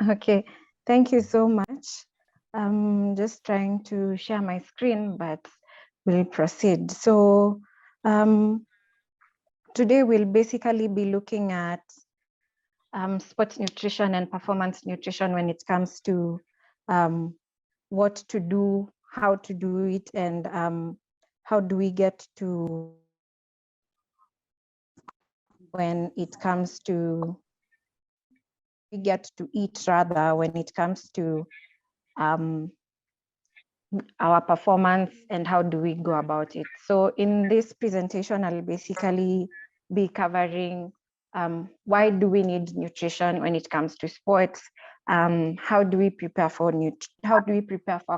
Okay, thank you so much. I'm just trying to share my screen, but we'll proceed. So today we'll basically be looking at sports nutrition and performance nutrition when it comes to what to do, how to do it, and how do we get to when it comes to we get to eat rather when it comes to our performance and how do we go about it. So in this presentation, I'll basically be covering why do we need nutrition when it comes to sports, how do we prepare for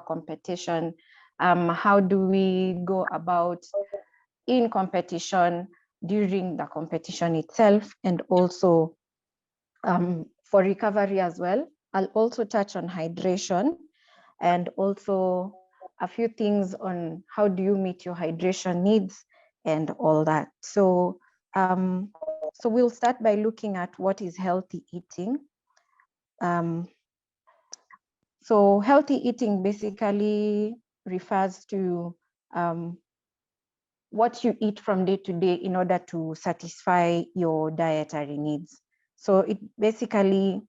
competition, how do we go about in competition, during the competition itself, and also for recovery as well. I'll also touch on hydration and also a few things on how do you meet your hydration needs and all that. So we'll start by looking at what is healthy eating. So healthy eating basically refers to what you eat from day to day in order to satisfy your dietary needs. So it basically,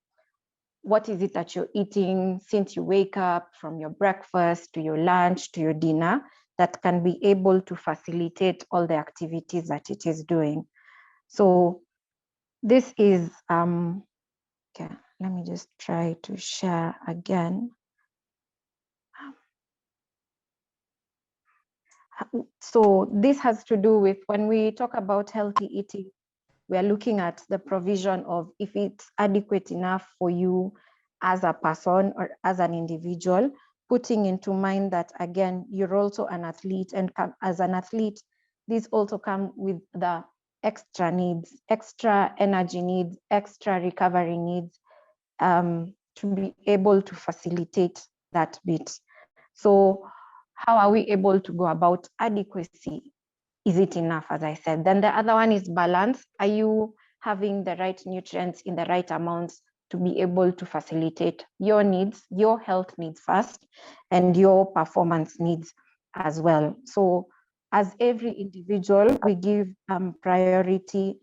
what is it that you're eating since you wake up, from your breakfast to your lunch to your dinner, that can be able to facilitate all the activities that it is doing. So this is, okay, let me just try to share again. So this has to do with when we talk about healthy eating, we are looking at the provision of if it's adequate enough for you as a person or as an individual, putting into mind that, again, you're also an athlete, and as an athlete, these also come with the extra needs, extra energy needs, extra recovery needs, to be able to facilitate that bit. So how are we able to go about adequacy? Is it enough, as I said? Then the other one is balance. Are you having the right nutrients in the right amounts to be able to facilitate your needs, your health needs first, and your performance needs as well? So as every individual, we give priority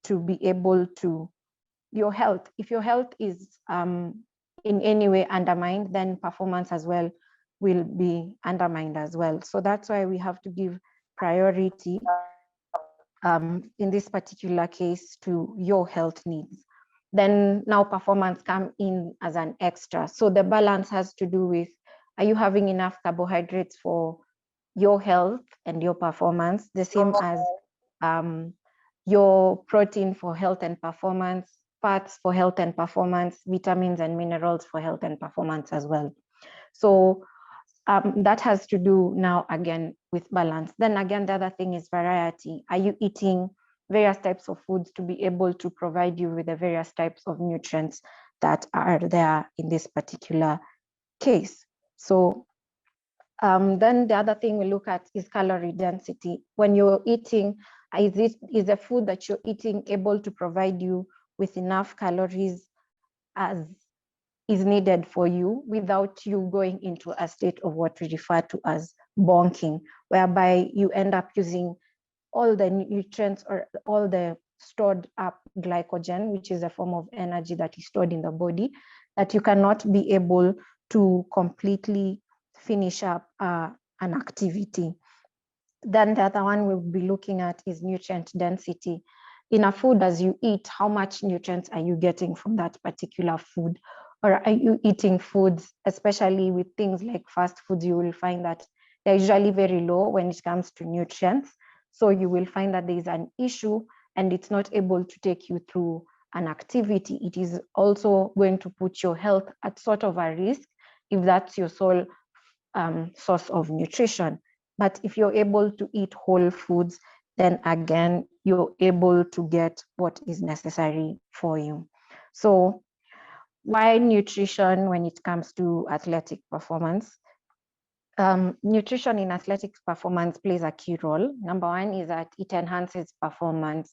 to be able to your health. If your health is in any way undermined, then performance as well will be undermined as well. So that's why we have to give priority in this particular case to your health needs. Then now performance come in as an extra. So the balance has to do with, are you having enough carbohydrates for your health and your performance, the same as your protein for health and performance, fats for health and performance, vitamins and minerals for health and performance as well. So that has to do now again with balance. Then again, the other thing is variety. Are you eating various types of foods to be able to provide you with the various types of nutrients that are there in this particular case? So then the other thing we look at is calorie density. When you're eating, is the food that you're eating able to provide you with enough calories as is needed for you without you going into a state of what we refer to as bonking, whereby you end up using all the nutrients or all the stored up glycogen, which is a form of energy that is stored in the body, that you cannot be able to completely finish up an activity. Then the other one we'll be looking at is nutrient density. In a food, as you eat, how much nutrients are you getting from that particular food? Or are you eating foods, especially with things like fast foods, you will find that they're usually very low when it comes to nutrients. So you will find that there is an issue and it's not able to take you through an activity. It is also going to put your health at sort of a risk if that's your sole source of nutrition. But if you're able to eat whole foods, then again, you're able to get what is necessary for you. So why nutrition when it comes to athletic performance? Nutrition in athletic performance plays a key role. Number one is that it enhances performance.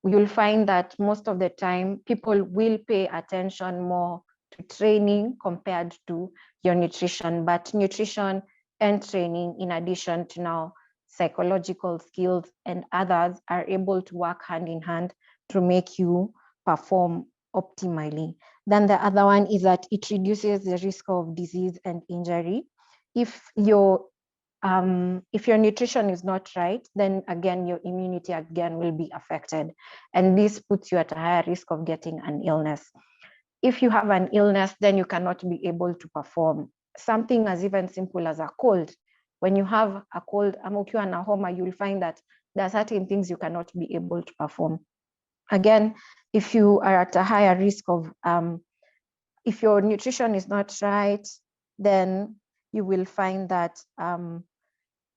You'll find that most of the time, people will pay attention more to training compared to your nutrition. But nutrition and training, in addition to now psychological skills and others, are able to work hand in hand to make you perform optimally. Then the other one is that it reduces the risk of disease and injury. If your nutrition is not right, then again, your immunity again will be affected. And this puts you at a higher risk of getting an illness. If you have an illness, then you cannot be able to perform. Something as even simple as a cold. When you have a cold, ukiwa na homa, you'll find that there are certain things you cannot be able to perform. Again, if you are at a higher risk of, if your nutrition is not right, then you will find that,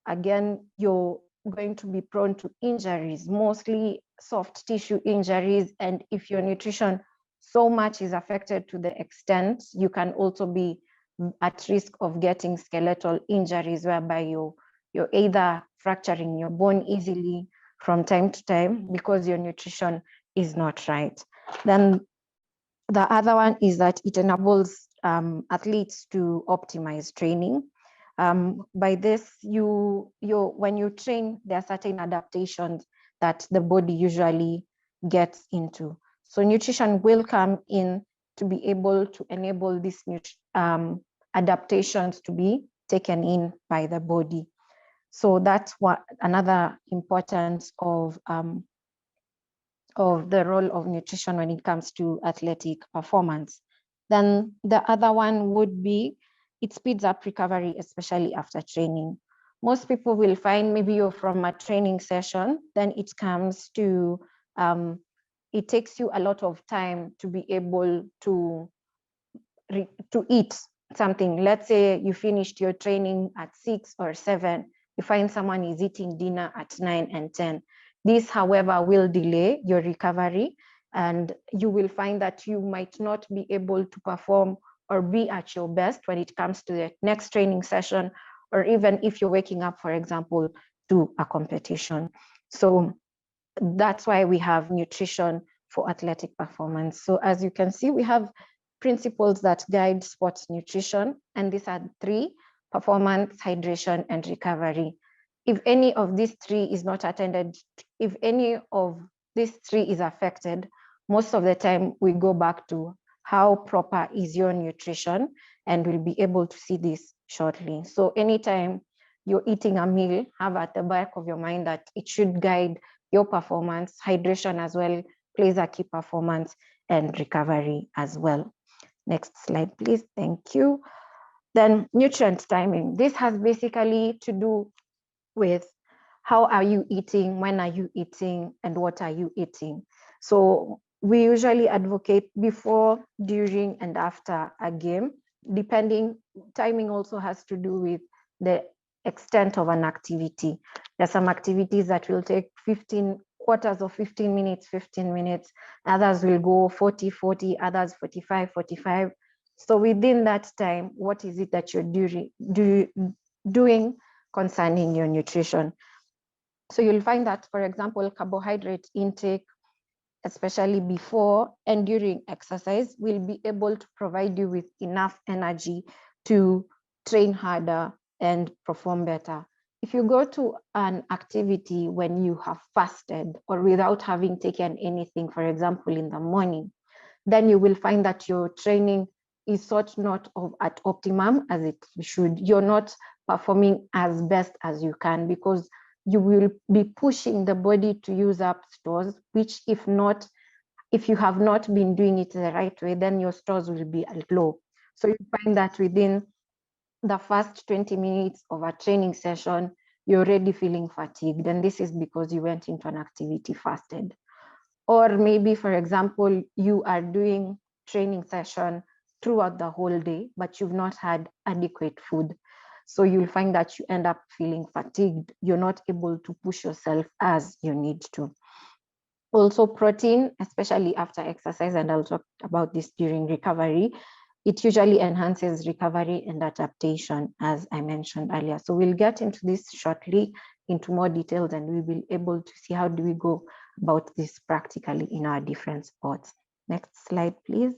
again, you're going to be prone to injuries, mostly soft tissue injuries. And if your nutrition so much is affected to the extent, you can also be at risk of getting skeletal injuries, whereby you're either fracturing your bone easily from time to time because your nutrition is not right. Then the other one is that it enables athletes to optimize training. By this, when you train, there are certain adaptations that the body usually gets into. So nutrition will come in to be able to enable these adaptations to be taken in by the body. So that's what another importance of the role of nutrition when it comes to athletic performance. Then the other one would be, it speeds up recovery, especially after training. Most people will find, maybe you're from a training session, then it comes to, it takes you a lot of time to be able to eat something. Let's say you finished your training at 6 or 7, you find someone is eating dinner at 9 and 10. This, however, will delay your recovery, and you will find that you might not be able to perform or be at your best when it comes to the next training session, or even if you're waking up, for example, to a competition. So that's why we have nutrition for athletic performance. So as you can see, we have principles that guide sports nutrition, and these are 3: performance, hydration, and recovery. If any of these 3 is not attended, if any of these 3 is affected, most of the time we go back to how proper is your nutrition, and we'll be able to see this shortly. So anytime you're eating a meal, have at the back of your mind that it should guide your performance. Hydration as well plays a key performance, and recovery as well. Next slide, please. Thank you. Then nutrient timing. This has basically to do with how are you eating, when are you eating, and what are you eating. So we usually advocate before, during, and after a game, depending. Timing also has to do with the extent of an activity. There are some activities that will take 15 quarters of 15 minutes, 15 minutes. Others will go 40, 40, others 45, 45. So within that time, what is it that you're doing concerning your nutrition? So you'll find that, for example, carbohydrate intake, especially before and during exercise, will be able to provide you with enough energy to train harder and perform better. If you go to an activity when you have fasted or without having taken anything, for example, in the morning, then you will find that your training is sort not at optimum as it should. You're not performing as best as you can, because you will be pushing the body to use up stores, which if you have not been doing it the right way, then your stores will be low. So you find that within the first 20 minutes of a training session, you're already feeling fatigued. And this is because you went into an activity fasted. Or maybe, for example, you are doing training session throughout the whole day, but you've not had adequate food. So you'll find that you end up feeling fatigued. You're not able to push yourself as you need to. Also protein, especially after exercise, and I'll talk about this during recovery, it usually enhances recovery and adaptation, as I mentioned earlier. So we'll get into this shortly into more details, and we'll be able to see how do we go about this practically in our different sports. Next slide, please.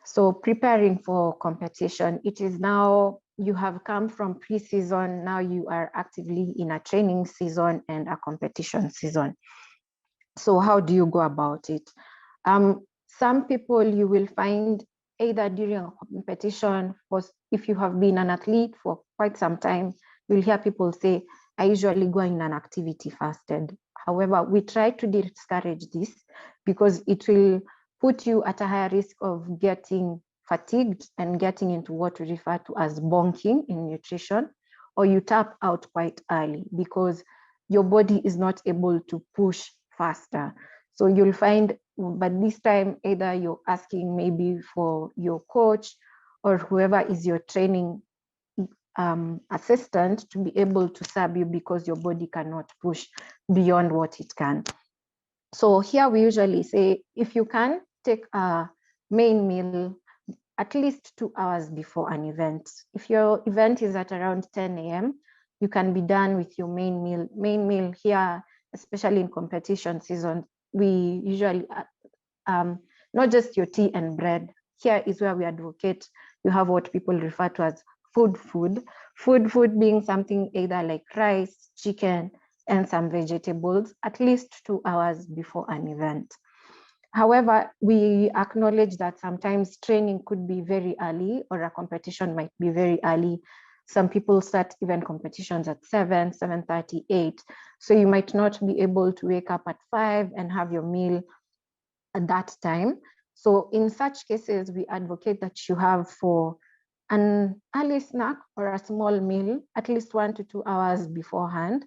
So preparing for competition, it is now, you have come from pre-season, now you are actively in a training season and a competition season. So how do you go about it? Some people you will find either during a competition, or if you have been an athlete for quite some time, you'll hear people say, I usually go in an activity fasted. However, we try to discourage this because it will put you at a higher risk of getting fatigued and getting into what we refer to as bonking in nutrition, or you tap out quite early because your body is not able to push faster. So you'll find, but this time either you're asking maybe for your coach or whoever is your training assistant to be able to serve you because your body cannot push beyond what it can. So here we usually say, if you can, take a main meal at least 2 hours before an event. If your event is at around 10 a.m., you can be done with your main meal. Main meal here, especially in competition season, we usually, not just your tea and bread. Here is where we advocate, you have what people refer to as food. Food being something either like rice, chicken, and some vegetables, at least 2 hours before an event. However, we acknowledge that sometimes training could be very early, or a competition might be very early. Some people start even competitions at 7, 7:30, 8. So you might not be able to wake up at 5 and have your meal at that time. So in such cases, we advocate that you have for an early snack or a small meal, at least 1 to 2 hours beforehand,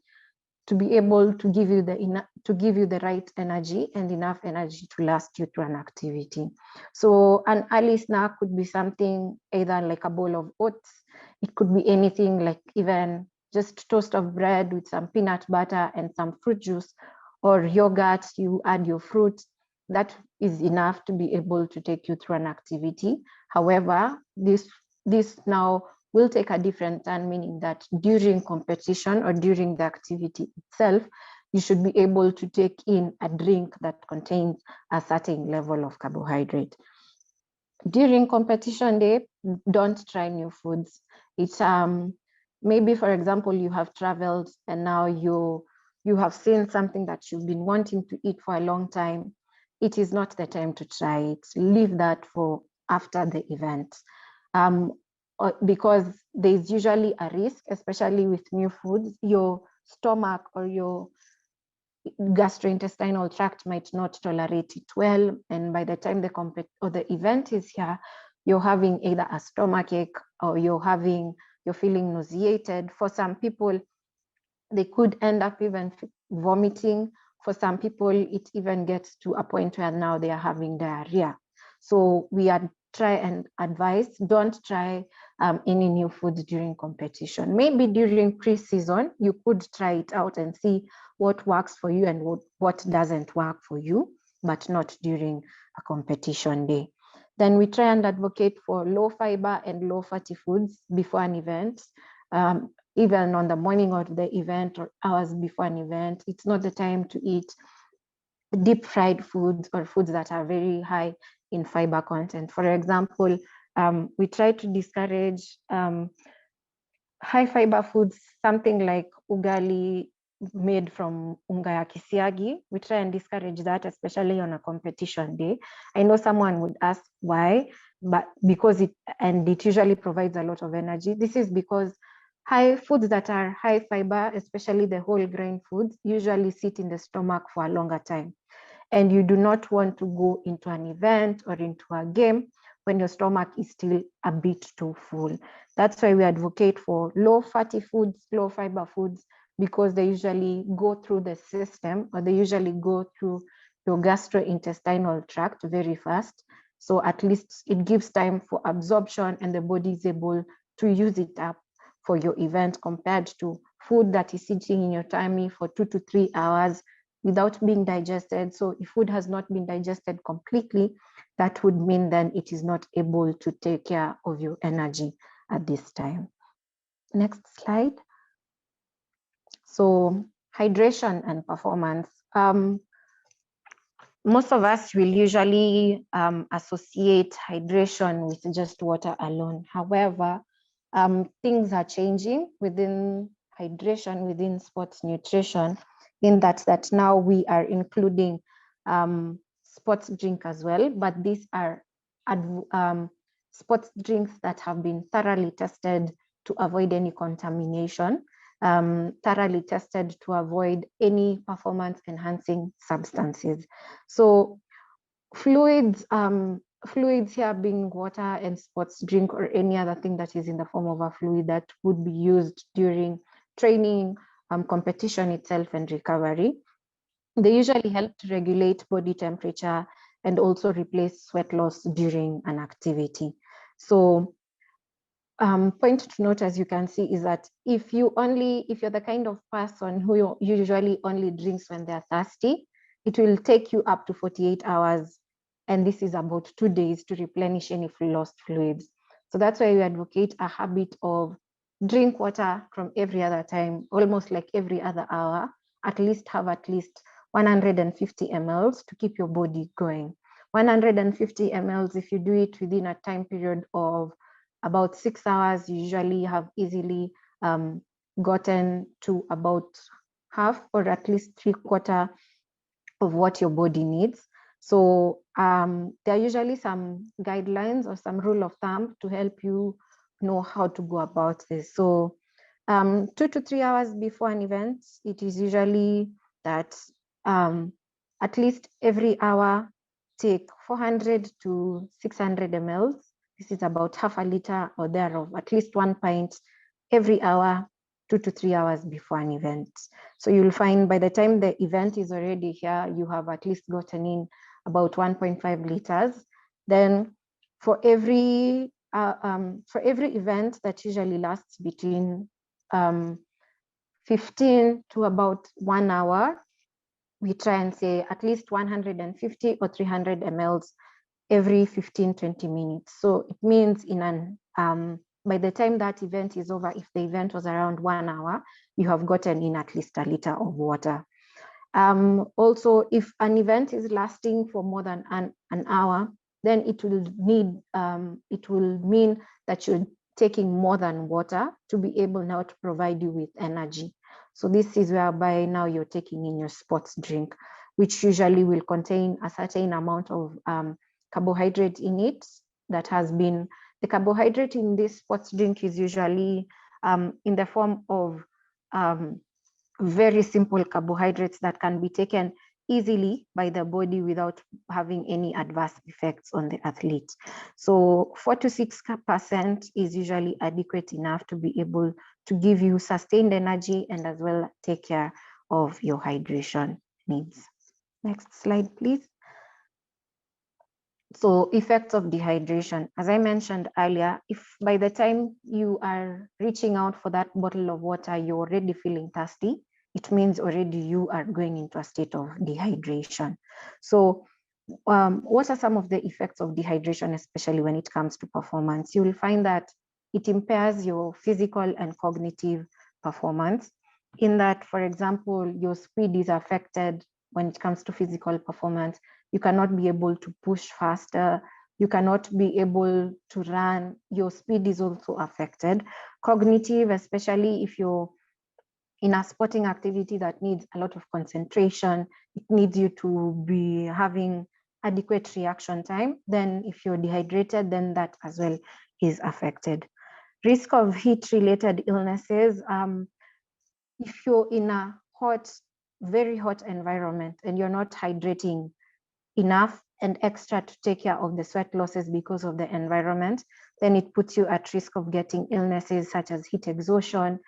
to be able to give you the right energy and enough energy to last you through an activity. So an early snack could be something either like a bowl of oats. It could be anything like even just toast of bread with some peanut butter and some fruit juice or yogurt. You add your fruit. That is enough to be able to take you through an activity. However, this now will take a different turn, meaning that during competition or during the activity itself, you should be able to take in a drink that contains a certain level of carbohydrate. During competition day, don't try new foods. It's maybe, for example, you have traveled and now you have seen something that you've been wanting to eat for a long time. It is not the time to try it. Leave that for after the event. Because there's usually a risk, especially with new foods, your stomach or your gastrointestinal tract might not tolerate it well. And by the time the event is here, you're having either a stomachache or you're feeling nauseated. For some people, they could end up even vomiting. For some people, it even gets to a point where now they are having diarrhea. So we try and advise, don't try any new foods during competition. Maybe during pre-season, you could try it out and see what works for you and what doesn't work for you, but not during a competition day. Then we try and advocate for low fiber and low fatty foods before an event. Even on the morning of the event or hours before an event, it's not the time to eat deep fried foods or foods that are very high in fiber content. For example, we try to discourage high fiber foods, something like ugali made from unga ya kisiagi. We try and discourage that, especially on a competition day. I know someone would ask why, but because it usually provides a lot of energy. This is because high foods that are high fiber, especially the whole grain foods, usually sit in the stomach for a longer time. And you do not want to go into an event or into a game when your stomach is still a bit too full. That's why we advocate for low fatty foods, low fiber foods, because they usually go through the system, or they usually go through your gastrointestinal tract very fast. So at least it gives time for absorption and the body is able to use it up for your event, compared to food that is sitting in your tummy for 2 to 3 hours without being digested. So if food has not been digested completely, that would mean then it is not able to take care of your energy at this time. Next slide. So hydration and performance. most of us will usually associate hydration with just water alone. However, things are changing within hydration, within sports nutrition, in that now we are including sports drink as well, but these are sports drinks that have been thoroughly tested to avoid any contamination, thoroughly tested to avoid any performance enhancing substances. So fluids, fluids here being water and sports drink or any other thing that is in the form of a fluid that would be used during training, competition itself and recovery. They usually help to regulate body temperature and also replace sweat loss during an activity. So point to note, as you can see, is that if you're the kind of person who usually only drinks when they're thirsty, it will take you up to 48 hours. And this is about 2 days to replenish any lost fluids. So that's why we advocate a habit of drink water from every other time, almost like every other hour, at least have at least 150 mLs to keep your body going. 150 mLs, if you do it within a time period of about 6 hours, you usually have easily gotten to about half or at least 3/4 of what your body needs. So there are usually some guidelines or some rule of thumb to help you know how to go about this. So 2 to 3 hours before an event, it is usually that at least every hour take 400 to 600 mLs. This is about half a liter or thereof, at least 1 pint every hour, 2 to 3 hours before an event. So you'll find by the time the event is already here, you have at least gotten in about 1.5 liters. Then for every event that usually lasts between 15 to about 1 hour, we try and say at least 150 or 300 mLs every 15-20 minutes. So it means by the time that event is over, if the event was around 1 hour, you have gotten in at least a liter of water. Also, if an event is lasting for more than an hour, then it will mean that you're taking more than water to be able now to provide you with energy. So this is whereby now you're taking in your sports drink, which usually will contain a certain amount of carbohydrate in it that has been, the carbohydrate in this sports drink is usually in the form of very simple carbohydrates that can be taken easily by the body without having any adverse effects on the athlete. So 4 to 6% is usually adequate enough to be able to give you sustained energy and as well take care of your hydration needs. Next slide, please. So effects of dehydration. As I mentioned earlier, if by the time you are reaching out for that bottle of water, you're already feeling thirsty, it means already you are going into a state of dehydration. So what are some of the effects of dehydration, especially when it comes to performance? You will find that it impairs your physical and cognitive performance, in that, for example, your speed is affected when it comes to physical performance. You cannot be able to push faster. You cannot be able to run. Your speed is also affected. Cognitive, especially if you're in a sporting activity that needs a lot of concentration, it needs you to be having adequate reaction time. Then if you're dehydrated, then that as well is affected. Risk of heat-related illnesses. If you're in a hot, very hot environment and you're not hydrating enough and extra to take care of the sweat losses because of the environment, then it puts you at risk of getting illnesses such as heat exhaustion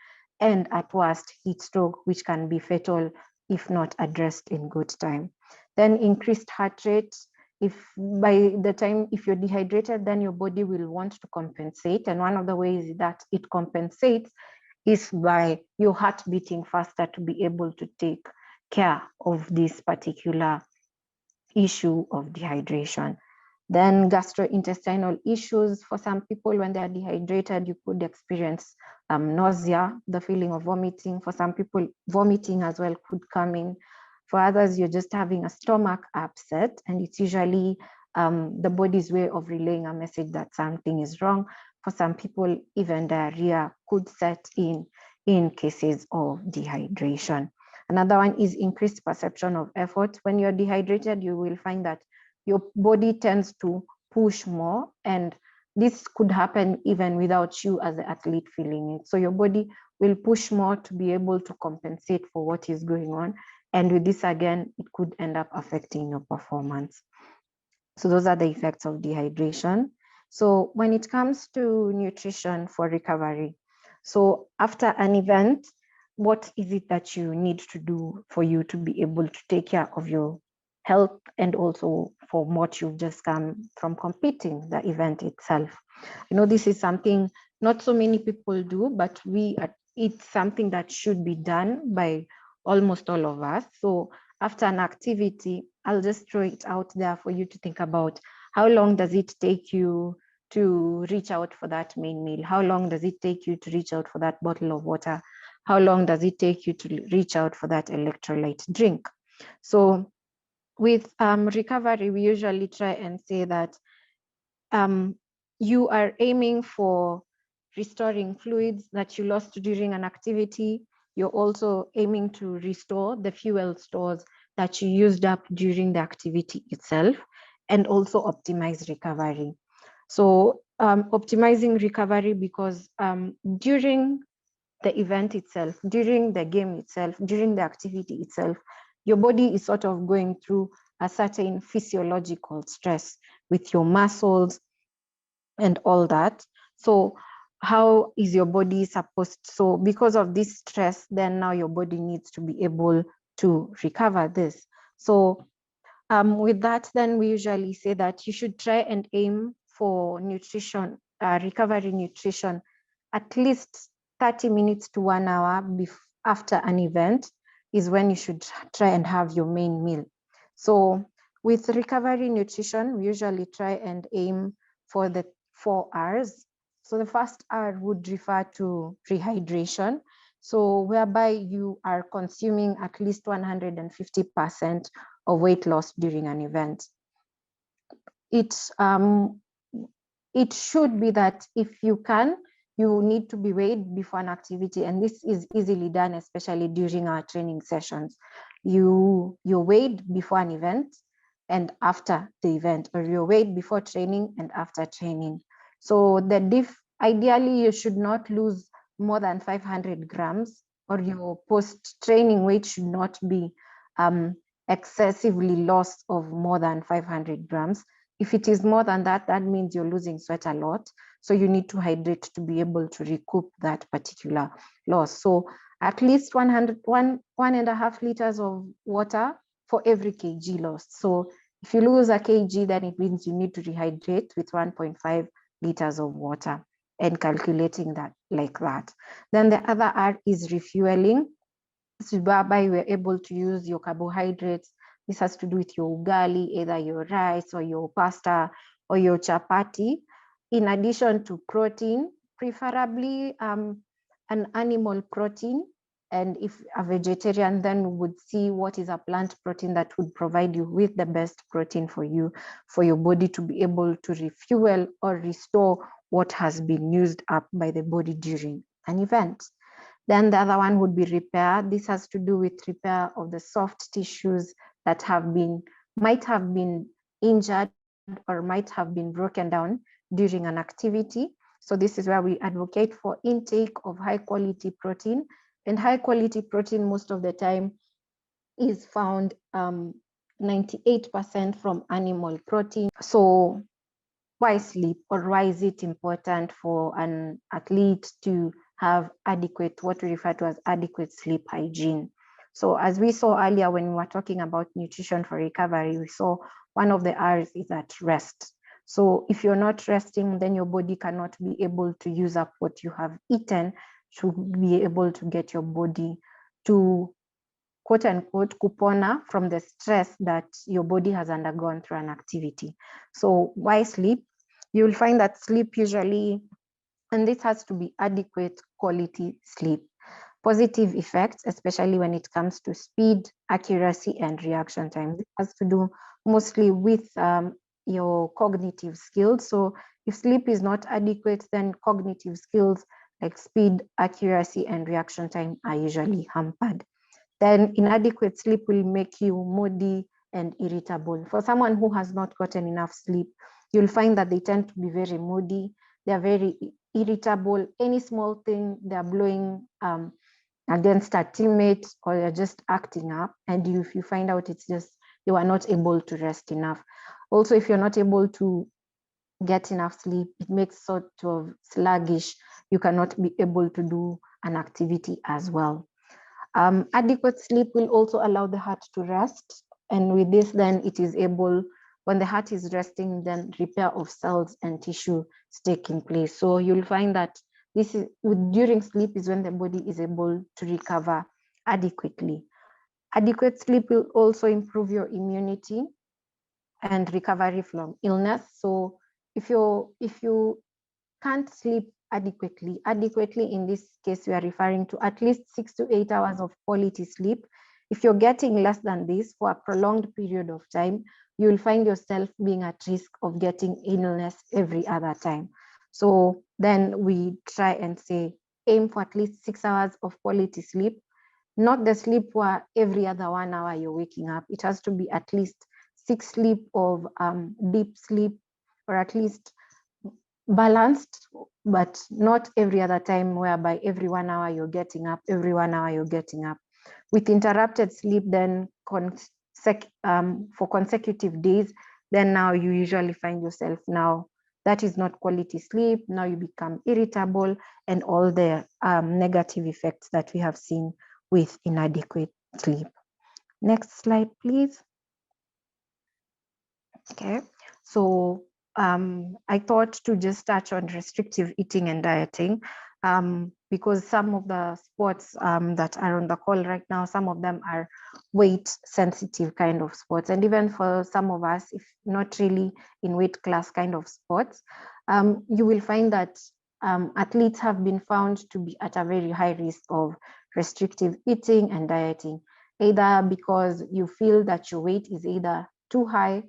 and at worst heat stroke, which can be fatal if not addressed in good time. Then increased heart rate. If you're dehydrated, then your body will want to compensate. And one of the ways that it compensates is by your heart beating faster to be able to take care of this particular issue of dehydration. Then gastrointestinal issues. For some people, when they are dehydrated, you could experience nausea, the feeling of vomiting. For some people, vomiting as well could come in. For others, you're just having a stomach upset, and it's usually the body's way of relaying a message that something is wrong. For some people, even diarrhea could set in cases of dehydration. Another one is increased perception of effort. When you're dehydrated, you will find that your body tends to push more, and this could happen even without you as the athlete feeling it. So your body will push more to be able to compensate for what is going on. And with this, again, it could end up affecting your performance. So those are the effects of dehydration. So when it comes to nutrition for recovery, so after an event, what is it that you need to do for you to be able to take care of your health and also for what you've just come from competing, the event itself? You know, this is something not so many people do, but it's something that should be done by almost all of us. So after an activity, I'll just throw it out there for you to think about how long does it take you to reach out for that main meal? How long does it take you to reach out for that bottle of water? How long does it take you to reach out for that electrolyte drink? So with recovery, we usually try and say that you are aiming for restoring fluids that you lost during an activity. You're also aiming to restore the fuel stores that you used up during the activity itself, and also optimize recovery. So optimizing recovery, because during the event itself, during the game itself, during the activity itself, your body is sort of going through a certain physiological stress with your muscles and all that. So how is your body supposed, so because of this stress, then now your body needs to be able to recover this. So with that, then we usually say that you should try and aim for nutrition, recovery nutrition, at least 30 minutes to 1 hour after an event is when you should try and have your main meal. So with recovery nutrition, we usually try and aim for the 4 R's. So the first R would refer to rehydration. So whereby you are consuming at least 150% of weight loss during an event. It should be that if you can, you need to be weighed before an activity, and this is easily done, especially during our training sessions. You're weighed before an event and after the event, or you're weighed before training and after training. So ideally you should not lose more than 500 grams, or your post-training weight should not be excessively lost of more than 500 grams. If it is more than that, that means you're losing sweat a lot. So you need to hydrate to be able to recoup that particular loss. So at least 1.5 liters of water for every kg lost. So if you lose a kg, then it means you need to rehydrate with 1.5 liters of water, and calculating that like that. Then the other R is refueling. This is whereby we're able to use your carbohydrates. This has to do with your ugali, either your rice or your pasta or your chapati, in addition to protein, preferably an animal protein. And if a vegetarian, then we would see what is a plant protein that would provide you with the best protein for you, for your body to be able to refuel or restore what has been used up by the body during an event. Then the other one would be repair. This has to do with repair of the soft tissues that might have been injured or might have been broken down during an activity. So this is where we advocate for intake of high quality protein. And high quality protein most of the time is found 98% from animal protein. So why sleep, or why is it important for an athlete to have adequate, what we refer to as adequate sleep hygiene? So as we saw earlier when we were talking about nutrition for recovery, we saw one of the R's is that rest. So if you're not resting, then your body cannot be able to use up what you have eaten to be able to get your body to, quote unquote, kupona from the stress that your body has undergone through an activity. So why sleep? You will find that sleep usually, and this has to be adequate quality sleep. positive effects, especially when it comes to speed, accuracy, and reaction time. This has to do mostly with your cognitive skills. So if sleep is not adequate, then cognitive skills like speed, accuracy, and reaction time are usually hampered. Then inadequate sleep will make you moody and irritable. For someone who has not gotten enough sleep, you'll find that they tend to be very moody, they're very irritable. Any small thing, they're blowing against a teammate, or you're just acting up, and if you find out it's just you are not able to rest enough. Also, if you're not able to get enough sleep, it makes sort of sluggish. You cannot be able to do an activity as well. Adequate sleep will also allow the heart to rest, and with this, then it is able, when the heart is resting, then repair of cells and tissue is taking place. So you'll find that this is during sleep is when the body is able to recover adequately. Adequate sleep will also improve your immunity and recovery from illness. So if you can't sleep adequately in this case, we are referring to at least 6 to 8 hours of quality sleep. If you're getting less than this for a prolonged period of time, you will find yourself being at risk of getting illness every other time. So then we try and say, aim for at least 6 hours of quality sleep, not the sleep where every other 1 hour you're waking up. It has to be at least 6 sleep of deep sleep, or at least balanced, but not every other time whereby every 1 hour you're getting up, every 1 hour you're getting up. With interrupted sleep, then for consecutive days, then now you usually find yourself now that is not quality sleep. Now you become irritable, and all the negative effects that we have seen with inadequate sleep. Next slide, please. Okay, so I thought to just touch on restrictive eating and dieting, because some of the sports that are on the call right now, some of them are weight sensitive kind of sports. And even for some of us, if not really in weight class kind of sports, you will find that athletes have been found to be at a very high risk of restrictive eating and dieting, either because you feel that your weight is either too high,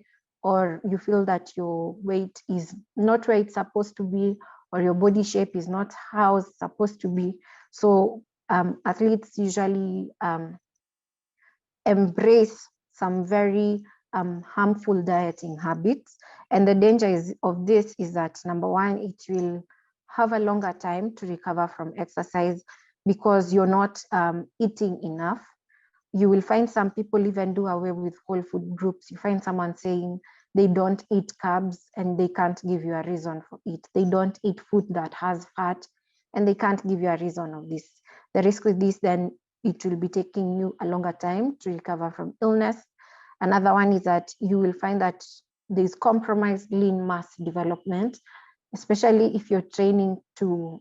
or you feel that your weight is not where it's supposed to be, or your body shape is not how it's supposed to be. So athletes usually embrace some very harmful dieting habits. And the danger of this is that, number one, it will have a longer time to recover from exercise because you're not eating enough. You will find some people even do away with whole food groups. You find someone saying they don't eat carbs and they can't give you a reason for it. They don't eat food that has fat and they can't give you a reason of this. The risk with this, then it will be taking you a longer time to recover from illness. Another one is that you will find that there's compromised lean mass development, especially if you're training to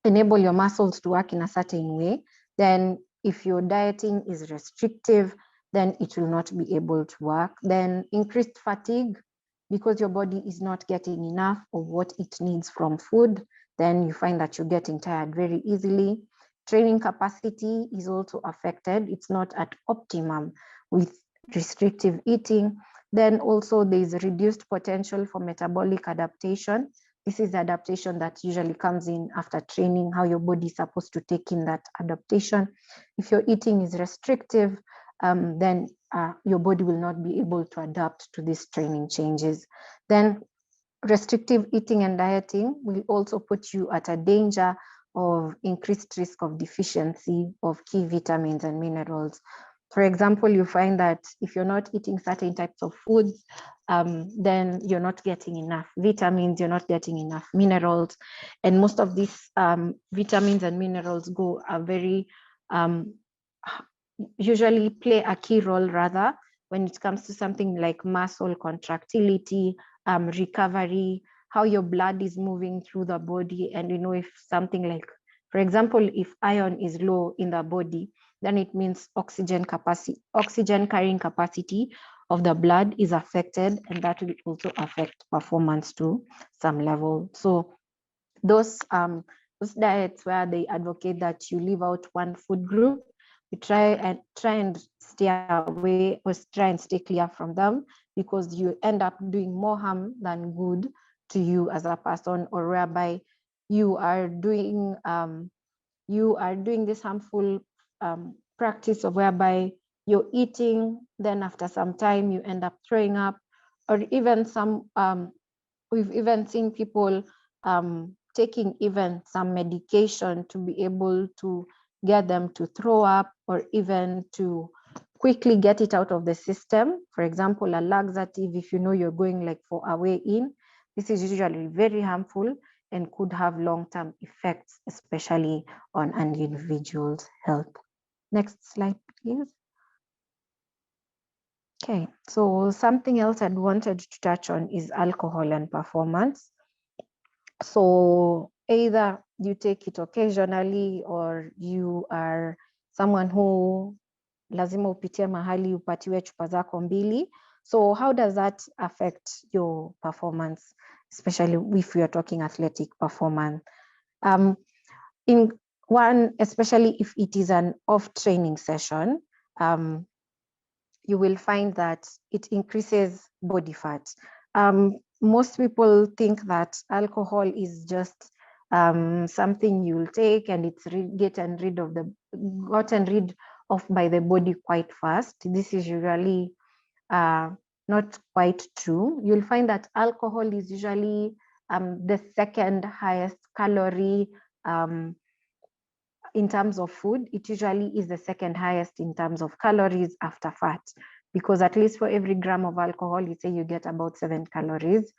enable your muscles to work in a certain way. Then if your dieting is restrictive, then it will not be able to work. Then increased fatigue, because your body is not getting enough of what it needs from food, then you find that you're getting tired very easily. Training capacity is also affected. It's not at optimum with restrictive eating. Then also there's reduced potential for metabolic adaptation. This is the adaptation that usually comes in after training, how your body is supposed to take in that adaptation. If your eating is restrictive, then your body will not be able to adapt to these training changes. Then restrictive eating and dieting will also put you at a danger of increased risk of deficiency of key vitamins and minerals. For example, you find that if you're not eating certain types of foods, then you're not getting enough vitamins, you're not getting enough minerals. And most of these vitamins and minerals go a very, usually play a key role rather when it comes to something like muscle contractility, recovery, how your blood is moving through the body. And you know, if something like, for example, if iron is low in the body, then it means oxygen carrying capacity of the blood is affected, and that will also affect performance to some level. So those those diets where they advocate that you leave out one food group, we try and stay away or try and stay clear from them, because you end up doing more harm than good to you as a person, or whereby you are doing this harmful practice of whereby you're eating, then after some time you end up throwing up, or even some we've even seen people taking even some medication to be able to get them to throw up, or even to quickly get it out of the system. For example, a laxative, if you know you're going like for a way in, this is usually very harmful and could have long-term effects, especially on an individual's health. Next slide, please. Okay, so something else I'd wanted to touch on is alcohol and performance. So either you take it occasionally, or you are someone who lazima upitie mahali upatiwe chupa zako mbili. So how does that affect your performance, especially if we are talking athletic performance? In one, especially if it is an off-training session, you will find that it increases body fat. Most people think that alcohol is just something you'll take and it's gotten rid of by the body quite fast. This is usually not quite true. You'll find that alcohol is usually the second highest calorie in terms of food. It usually is the second highest in terms of calories after fat, because at least for every gram of alcohol, you say you get about 7 calories.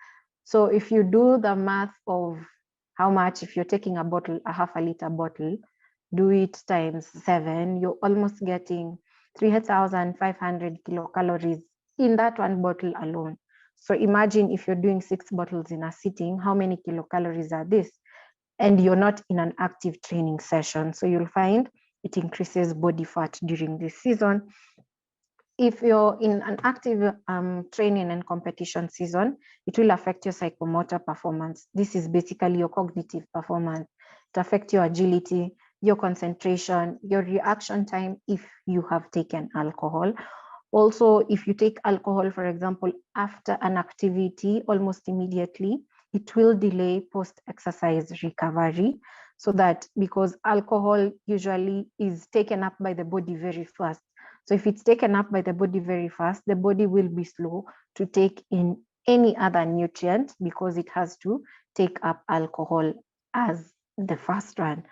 So if you do the math of how much, if you're taking a bottle, a half a liter bottle, do it times 7, you're almost getting 3,500 kilocalories in that one bottle alone. So imagine if you're doing 6 bottles in a sitting, how many kilocalories are this? And you're not in an active training session. So you'll find it increases body fat during this season. If you're in an active training and competition season, it will affect your psychomotor performance. This is basically your cognitive performance. It affects your agility, your concentration, your reaction time if you have taken alcohol. Also, if you take alcohol, for example, after an activity, almost immediately, it will delay post-exercise recovery, so that because alcohol usually is taken up by the body very fast. So if it's taken up by the body very fast, the body will be slow to take in any other nutrient, because it has to take up alcohol as the first one.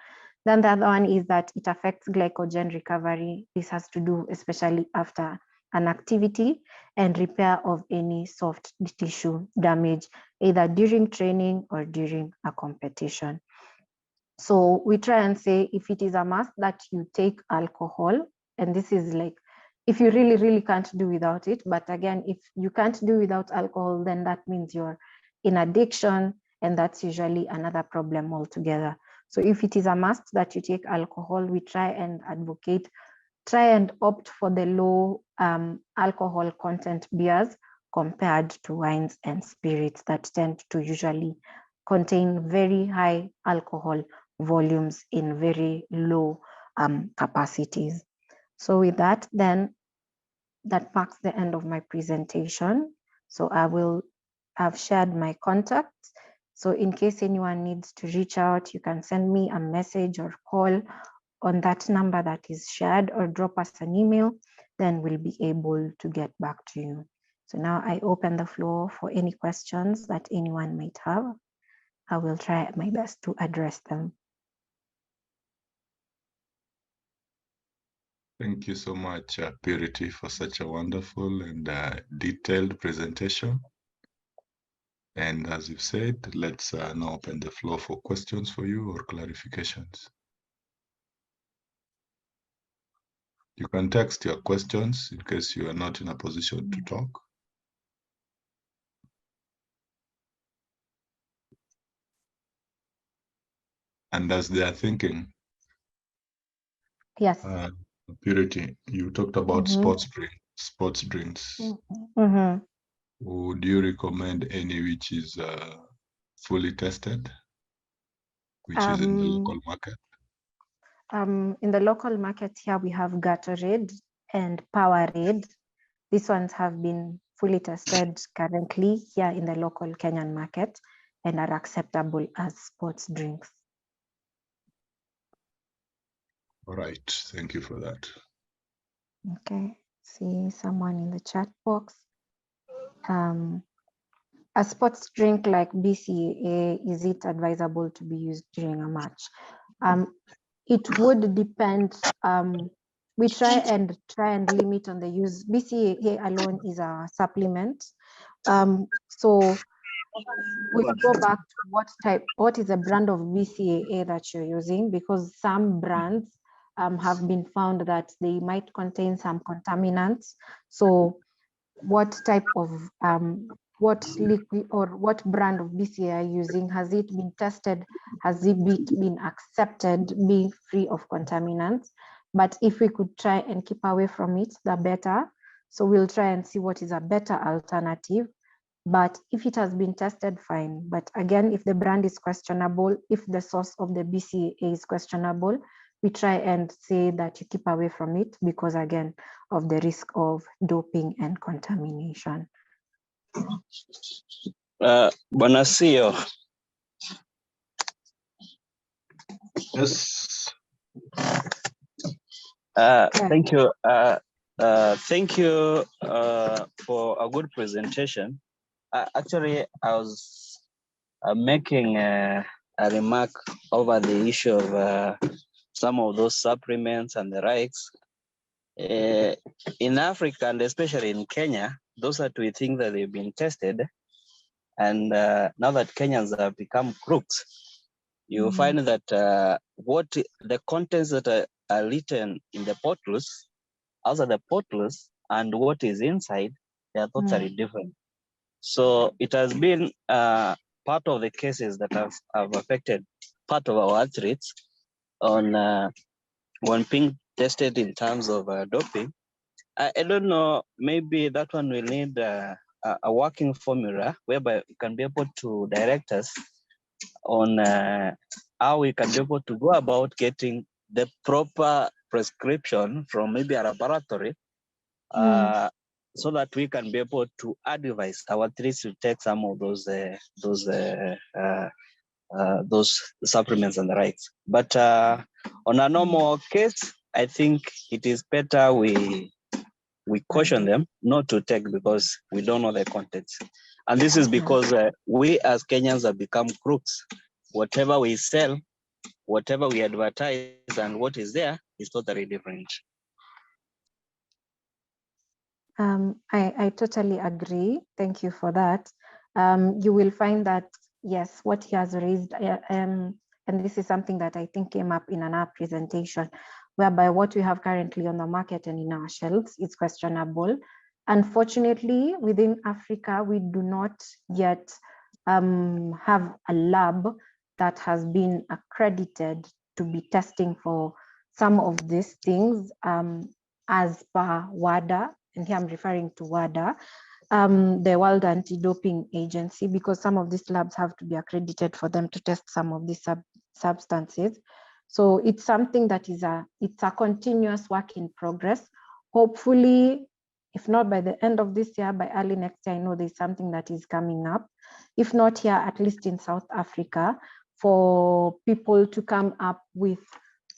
Then the other one is that it affects glycogen recovery. This has to do especially after an activity, and repair of any soft tissue damage, either during training or during a competition. So we try and say, if it is a must that you take alcohol, and this is like, if you really, really can't do without it, but again, if you can't do without alcohol, then that means you're in addiction, and that's usually another problem altogether. So if it is a must that you take alcohol, we try and advocate, try and opt for the low alcohol content beers compared to wines and spirits that tend to usually contain very high alcohol volumes in very low capacities. So with that, then that marks the end of my presentation. So I've shared my contacts. So in case anyone needs to reach out, you can send me a message or call on that number that is shared, or drop us an email, then we'll be able to get back to you. So now I open the floor for any questions that anyone might have. I will try my best to address them. Thank you so much, Purity, for such a wonderful and detailed presentation. And as you've said, let's now open the floor for questions for you or clarifications. You can text your questions in case you are not in a position to talk. And as they are thinking, yes, Purity, you talked about sports drinks. Would you recommend any which is fully tested? which is in the local market? In the local market here, we have Gatorade and Powerade. These ones have been fully tested currently here in the local Kenyan market and are acceptable as sports drinks. All right, thank you for that. Okay, see someone in the chat box. A sports drink like BCAA, is it advisable to be used during a match? It would depend. We try and limit on the use. BCAA alone is a supplement. So we go back to what is the brand of BCAA that you're using, because some brands have been found that they might contain some contaminants. So what type of what liquid or what brand of BCAA are you using? Has it been tested? Has it been accepted being free of contaminants? But if we could try and keep away from it, the better. So we'll try and see what is a better alternative. But if it has been tested, fine. But again, if the brand is questionable, if the source of the BCAA is questionable, we try and say that you keep away from it because, again, of the risk of doping and contamination. Bwana CEO. Yes. Thank you. Thank you for a good presentation. Actually, I was making a remark over the issue of some of those supplements and the likes. In Africa, and especially in Kenya, those that we think that they've been tested, and now that Kenyans have become crooks, you find that what the contents that are written in the bottles, outside the bottles, and what is inside, they are totally different. So it has been part of the cases that have affected part of our athletes on when being tested in terms of doping. I don't know, maybe that one will need a working formula whereby we can be able to direct us on how we can be able to go about getting the proper prescription from maybe a laboratory so that we can be able to advise our athletes to take some of those supplements and the rights. But on a normal case, I think it is better we caution them not to take because we don't know the contents. And this is because we as Kenyans have become crooks. Whatever we sell, whatever we advertise, and what is there is totally different. I totally agree. Thank you for that. You will find that, yes, what he has raised, and this is something that I think came up in another presentation, whereby what we have currently on the market and in our shelves is questionable. Unfortunately, within Africa, we do not yet have a lab that has been accredited to be testing for some of these things as per WADA. And here I'm referring to WADA, the World Anti-Doping Agency, because some of these labs have to be accredited for them to test some of these substances. So it's something that is it's a continuous work in progress. Hopefully, if not by the end of this year, by early next year, I know there's something that is coming up. If not here, at least in South Africa, for people to come up with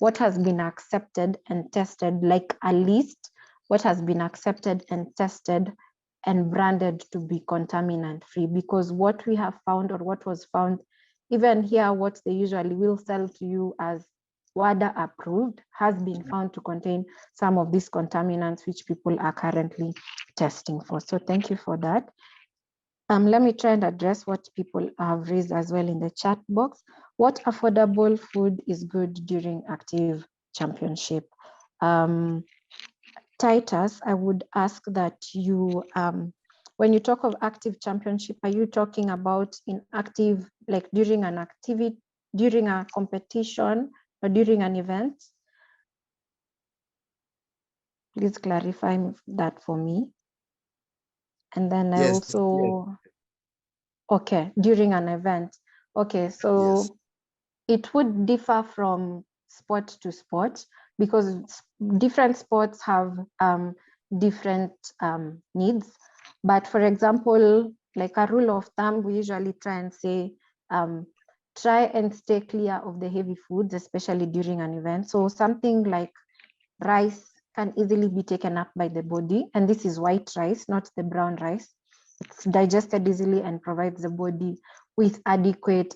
what has been accepted and tested, like a list, what has been accepted and tested and branded to be contaminant free, because what we have found, or what was found, even here, what they usually will sell to you as WADA approved, has been found to contain some of these contaminants which people are currently testing for. So thank you for that. Let me try and address what people have raised as well in the chat box. What affordable food is good during active championship? Titus, I would ask that you, when you talk of active championship, are you talking about in active, like during an activity, during a competition, or during an event? Please clarify that for me. And then I also, okay, during an event. Okay, so it would differ from sport to sport because different sports have different needs. But for example, like a rule of thumb, we usually try and say, try and stay clear of the heavy foods, especially during an event. So something like rice can easily be taken up by the body. And this is white rice, not the brown rice. It's digested easily and provides the body with adequate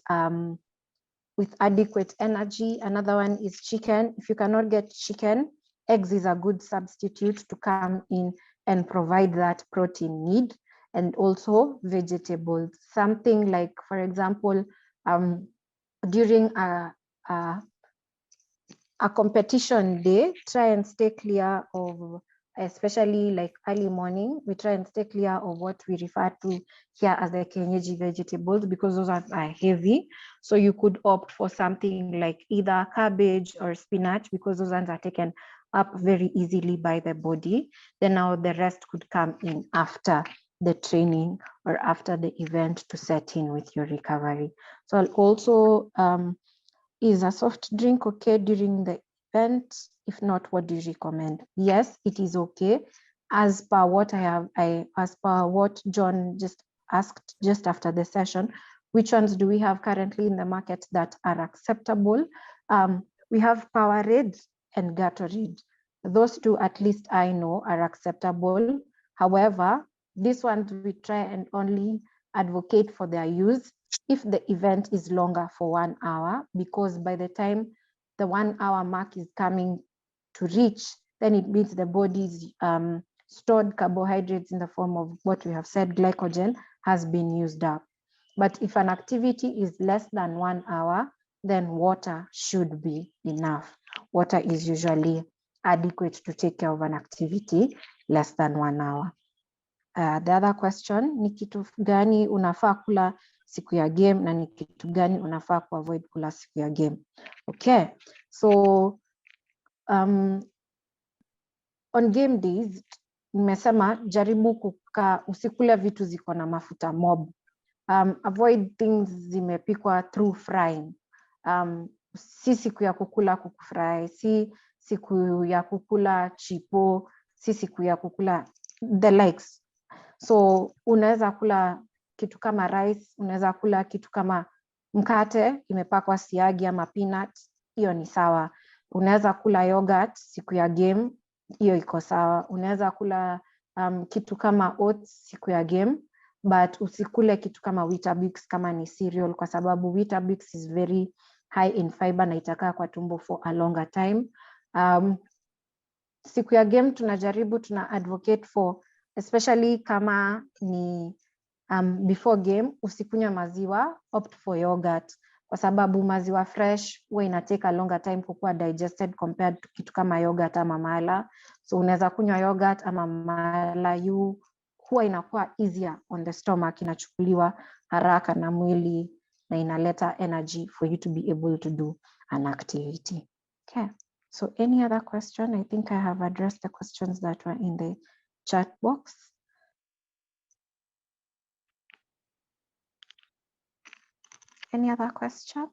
energy. Another one is chicken. If you cannot get chicken, eggs is a good substitute to come in and provide that protein need. And also vegetables, something like, for example, during a competition day, try and stay clear of, especially like early morning, we try and stay clear of what we refer to here as the kienyeji vegetables, because those are heavy. So you could opt for something like either cabbage or spinach, because those ones are taken up very easily by the body. Then now the rest could come in after the training or after the event to set in with your recovery. So I'll also, is a soft drink okay during the event? If not, what do you recommend? Yes, it is okay. As per what as per what John just asked just after the session, which ones do we have currently in the market that are acceptable? We have Powerade and Gatorade. Those two, at least I know, are acceptable. However, these ones we try and only advocate for their use if the event is longer for 1 hour, because by the time the 1 hour mark is coming to reach, then it means the body's stored carbohydrates in the form of what we have said, glycogen, has been used up. But if an activity is less than 1 hour, then water should be enough. Water is usually adequate to take care of an activity less than 1 hour. The other question, ni kitu gani unafaa kula siku ya game na ni kitu gani unafaa kuavoid kula siku ya game? Okay, so on game days, nimesema jaribu usikule vitu ziko na mafuta mob. Avoid things zimepikwa through frying. Si siku ya kukula kuku fry, si siku ya kukula chipo, si siku ya kukula the likes. So unaweza kula kitu kama rice, unaweza kula kitu kama mkate imepakwa siagi ama peanut, hiyo ni sawa. Unaweza kula yogurt siku ya game, hiyo iko sawa. Unaweza kula kitu kama oats siku ya game, but usikule kitu kama Weetabix kama ni cereal, kwa sababu Weetabix is very high in fiber na itakaa kwa tumbo for a longer time. Siku ya game tunajaribu, tuna advocate for, especially kama ni before game, usikunywe maziwa, opt for yogurt, kwa sababu maziwa fresh huwa ina take a longer time kukua digested compared to kitu kama yogurt ama mala. So unaweza kunywa yogurt ama mala, huwa inakuwa easier on the stomach, inachukuliwa haraka na mwili na inaleta energy for you to be able to do an activity. Okay, so any other question? I think I have addressed the questions that were in the chat box. Any other question?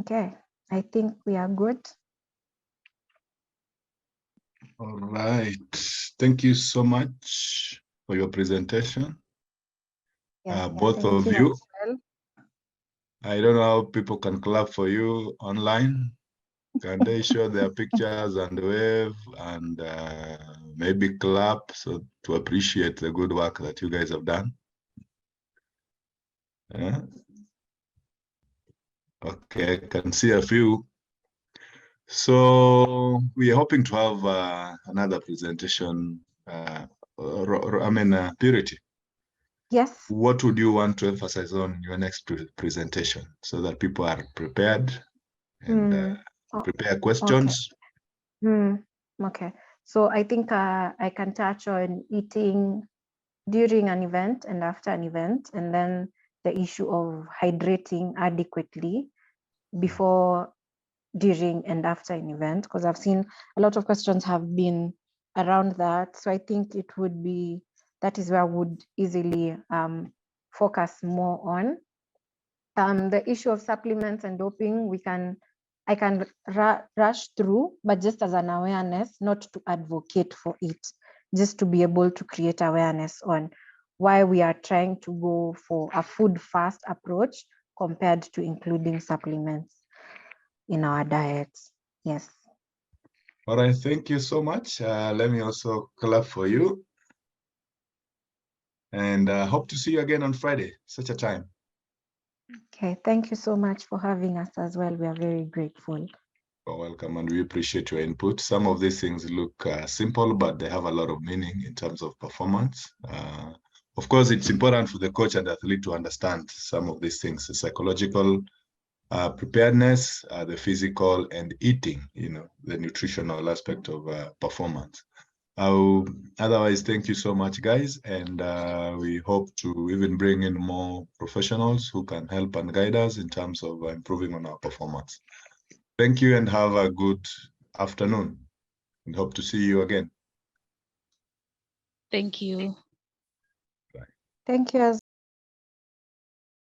Okay, I think we are good. All right. Thank you so much for your presentation. Both of you. Well. I don't know how people can clap for you online. Can they show their pictures and wave and maybe clap so to appreciate the good work that you guys have done? Yeah. Okay, I can see a few. So we are hoping to have another presentation. Purity. Yes. What would you want to emphasize on your next presentation so that people are prepared and prepare questions? Okay. Okay. So I think I can touch on eating during an event and after an event, and then the issue of hydrating adequately before, during, and after an event, because I've seen a lot of questions have been around that. So I think it would be, that is where I would easily focus more on. the issue of supplements and doping, I can rush through, but just as an awareness, not to advocate for it, just to be able to create awareness on why we are trying to go for a food fast approach compared to including supplements in our diets. Yes. All right, thank you so much. Let me also clap for you. And hope to see you again on Friday, such a time. Okay, thank you so much for having us as well. We are very grateful. You're welcome, and we appreciate your input. Some of these things look simple, but they have a lot of meaning in terms of performance. Of course, it's important for the coach and the athlete to understand some of these things, the psychological preparedness, the physical, and eating, the nutritional aspect of performance. Otherwise, thank you so much, guys. And we hope to even bring in more professionals who can help and guide us in terms of improving on our performance. Thank you and have a good afternoon, and hope to see you again. Thank you. Thank you as